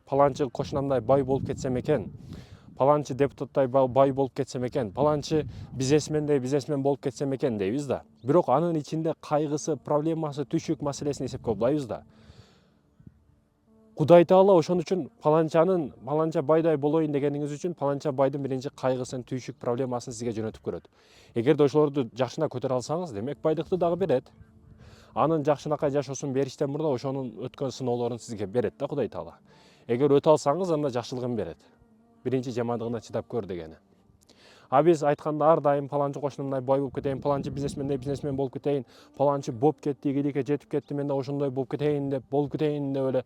паланчы кошунамдай бай болуп кетсем экен, паланчы депутаттай бай болуп кетсем экен, паланчы бизнесмен болуп кетсем экен дейбиз да. Бирок анын ичинде кайгысы, проблемасы, түйшүк маселесин эсепке албайбыз да. Кудай Таала ошон үчүн паланча байдай болоюн дегениңиз үчүн паланча байдын биринчи кайгысын, түйшүк проблемасын сизге жөнөтүп көрөт. Эгерде ошолорду жакшына көтөрө алсаңыз, демек байдыкты дагы берет. Анын жакшынакай жашоосун бериштен мурда ошонун өткөн сыноолорун сизге берет да Кудай Таала. Эгер өтө алсаңыз, анда жакшылыгын берет. Биринчи жамандыгына чыдап көр дегени. А биз айтканда ар дайым паланчы кошунумдай бай болуп кетейин, паланчы бизнесмен болуп кетейин, паланчы болуп кетти, игиликке жетип кетти, мен да ошондой болуп кетейин деп эле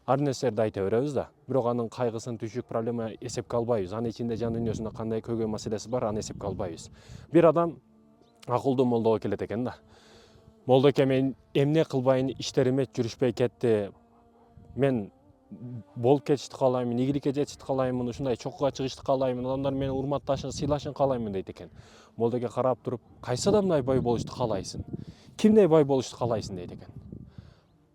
ар нерселерди айта беребиз да. Бирок анын кайгысын, түйшүк проблема эсепке албайбыз. Анын ичинде жан дүйнөсүндө кандай көйгөй маселеси бар, аны эсепке албайбыз. Бир адам акылдуу молдого келет экен да. Молдоке, мен эмне кылбайын, иштериме жүрүшпөй кетти. Мен болуп кетишти каалаймын, ийгиликке жетишти каалаймын, ушундай чокуга чыгышты каалаймын, адамдар мени урматташын, сыйлашын каалаймын дейт экен. Молдоке карап туруп, кайсы адамдай бай болушту каалайсың? Кимдей бай болушту каалайсың дейт экен.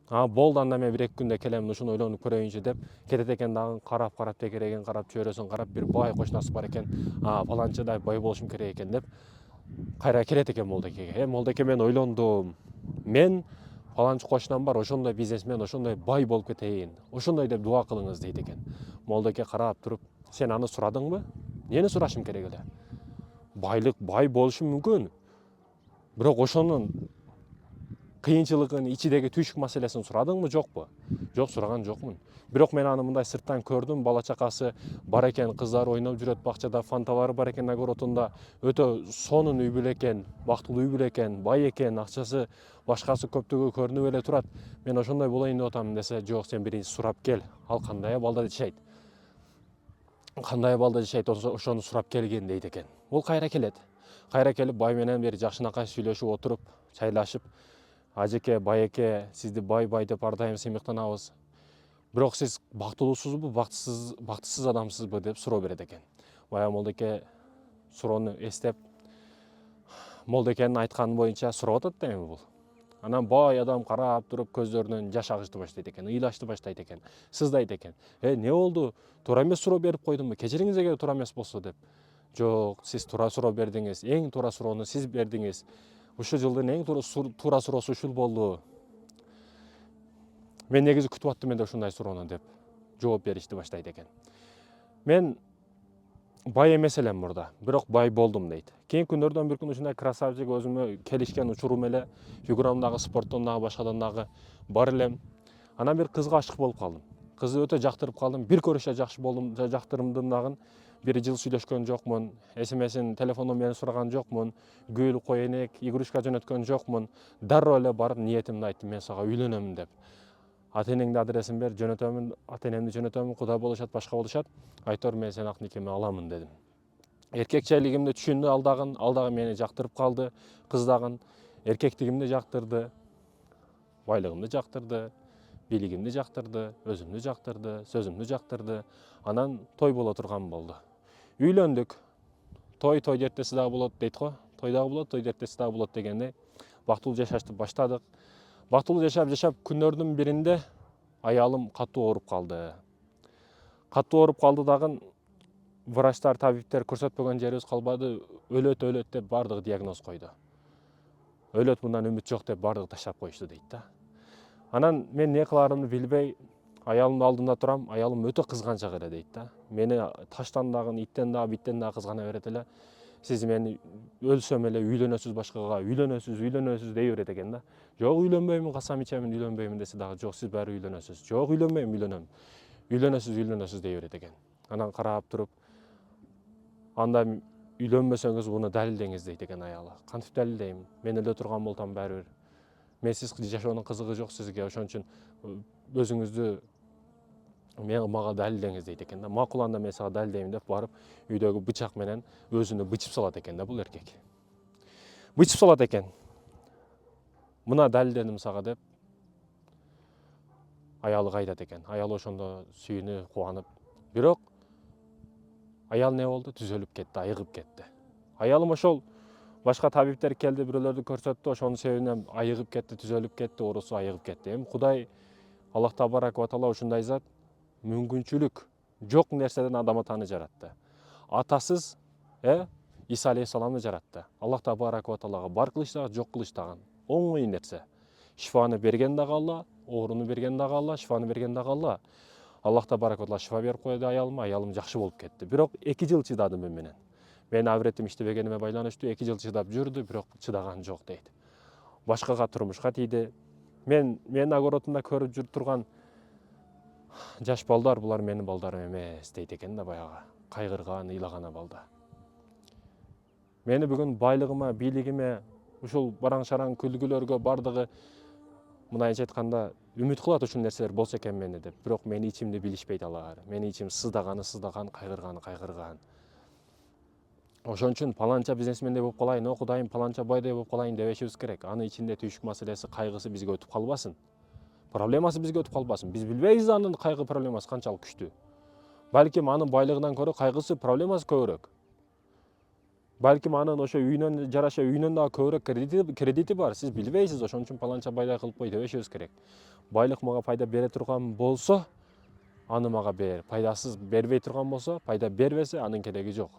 Болду, анда мен 1-2 күндө келем, ушуну ойлонуп көрөйүнчү деп кетет экен, дагы карап текереген, карап чөйрөсүн карап, бир бай кошунасы бар экен. Паланчадай бай болушум керек экен деп кайра келет экен Молдокеге. Молдоке, мен ойлондум. Мен паланчы кошунам бар, ошондой бизнесмен, ошондой бай болуп кетейин. Ошондой деп дуа кылыңыз дейт экен. Молдоке карап туруп, сен аны сурадыңбы? Эмнени сурашым керек эле? Байлык бай болушум мүмкүн. Бирок ошонун кыйынчылыгын, ичидеги түйшүк маселесин сурадыңбы, жокпу? Жок, сураган жокмун. Бирок мен аны мындай сырттан көрдүм, бала чакасы бар экен, кыздар ойноп жүрөт бакчада, фанталары бар экен огородунда, өтө сонун үй бүлө экен, бактылуу үй бүлө экен, бай экен, акчасы башкасы көптүгү көрүнүп эле турат. Мен ошондой болоюн деп атам десе, жок, сен биринчи сурап кел. Ал кандай абалда жашайт? Ошону сурап келгин дейт экен. Ол кайра келет. Кайра келип, бай менен бир жакшынакай сүйлөшүп отыруп, чайлашып, ажеке, байеке, сизди бай деп ар дайым сыймыктанабыз. Бирок сиз бактылуусузбу, бактысыз адамсызбы деп суроо берет экен. Баягы Молдоке суроону эстеп, Молдокенин айтканы боюнча сурап атат да эми бул. Анан бай адам карап туруп, көздөрүнөн жаш агышты баштайт экен, ыйлашты баштайт экен, сыздайт экен. Не болду? Туура эмес суроо берип койдумбу? Кечириңиз эгер туура эмес болсо деп. Жок, сиз туура суроо бердиңиз. Эң туура суроону сиз бердиңиз. Ушул жылдын эң туура суроосу ушул болду. Мен негизи күтүп аттым эле ушундай суроону деп жооп беришти баштайт экен. Мен бай эмес элем мурда, бирок бай болдум дейт. Кийинки күндөрдөн бир күн ушундай красавчик өзүмө келишкен учурум эле, фигурам дагы спорттон дагы башкадан дагы бар элем. Анан бир кызга ашык болуп калдым. Кызды өтө жактырып калдым. Бир көрүштө жакшы болдум, жактырымдым дагы. Бир жыл сүйлөшкөн жокмун, смсин, телефондон мени сураган жокмун, гүл, коенек, игрушка жөнөткөн жокмун. Дароо эле барып ниетимди айттым, мен сага үйлөнөмүн деп. Ата энеңдин адресин бер, жөнөтөмүн, ата энемди жөнөтөмүн, кудай болушат, башка болушат. Айтор, мен сени ак никеме аламын дедим. Эркекчелигимди түшүндү ал дагы мени жактырып калды. Кыз дагы эркектигимди жактырды, байлыгымды жактырды, бийлигимди жактырды, өзүмдү жактырды, сөзүмдү жактырды. Анан той боло турган болду. Үйлөндүк. Той дертеси дагы болот дейт го. Той дагы болот, той дертеси дагы болот дегендей. Бактылуу жашашты баштадык. Бактылуу жашап күндөрдүн биринде аялым катуу ооруп калды. Катуу ооруп калды дагы, врачтар, табиптер көрсөтпөгөн жерибиз калбады, өлөт деп бардыгы диагноз койду. Өлөт, мындан үмүт жок деп бардыгы таштап коюшту дейт да. Анан мен не кыларымды билбей, аялымдын алдында турам, аялым өтө кызганчак эле дейт да. Мени таштан дагы, иттен дагы, биттен дагы кызгана берет эле. Сиз мени өлсөм эле үйлөнөсүз башкага, үйлөнөсүз дей берет экен да. Жок, үйлөнбөймүн, касам ичемин, үйлөнбөймүн десе дагы, жок, сиз баары үйлөнөсүз. Жок, үйлөнбөйм, үйлөнөм. Үйлөнөсүз дей берет экен. Анан карап туруп, анда үйлөнбөсөңүз муну далилдеңиз дейт экен аялы. Кантип далилдейм? Мен өлө турган болсом баары бир. Менсиз жашоонун кызыгы жок сизге, ошон үчүн өзүңүздү мага далилдеңиз дейт экен да. Макул, анда мен сага далилдейм деп барып, үйдөгү бычак менен өзүнү бычып салат экен да бул эркек. Бычып салат экен. Мына далилдедим сага деп аялы кайтат экен. Аялы ошондо сүйүнүп, кубанып. Бирок аял не болду? Түзөлүп кетти, айыгып кетти. Аялым ошол башка табиптер келди, бирөөлөрдү көрсөттү, ошонун себебинен айыгып кетти, түзөлүп кетти, оорусу айыгып кетти. Эми Кудай, Аллах Табарак ва Таала ушундай зат, мүмкүнчүлүк жок нерседен адам атаны жаратты. Атасыз Иса алейхисаламды жаратты. Аллах табарак ва таалага бар кылыштаган, жок кылыштаган оңой нерсе. Шифаны берген дагы Алла, ооруну берген дагы Алла, шифаны берген дагы Алла. Аллах табарак ва таала шифа берип койду аялым жакшы болуп кетти. Бирок 2 жыл чыдадым мен менен. Мен авретим иштебегениме байланыштуу 2 жыл чыдап жүрдү, бирок чыдаган жок дейт. Башкага турмушка тийди. Мен огородунда көрүп жүрүп турган жаш балдар булар менин балдарым эмес дейт экен да, баягы кайгырган, ыйлаган абалда. Мени бүгүн байлыгыма, бийлигиме, ушул бараң-шараң күлгүлөргө бардыгы мындайча айтканда үмүт кылат ушул нерселер болсо экен мени деп. Бирок менин ичимди билишпейт алар. Менин ичим сыздаган, кайгырган. Ошон үчүн паланча бизнесмендей болуп калайын, окудайын, паланча байдай болуп калайын дебешибиз керек. Анын ичинде түйшүк маселеси, кайгысы бизге өтүп калбасын. Проблемасы бизге өтүп калбасын. Биз билбейбиз анын кайгы проблемасы канчалык күчтүү. Балким анын байлыгынан көрө кайгысы, проблемасы көбүрөөк. Балким анын ошо үйүнөн жараша үйүнөн дагы көбүрөөк кредити бар. Сиз билбейсиз, ошон үчүн паланча байдай кылып кой дебешибиз керек. Байлык мага пайда бере турган болсо, аны мага бер. Пайдасыз бербей турган болсо, пайда бербесе, анын кереги жок.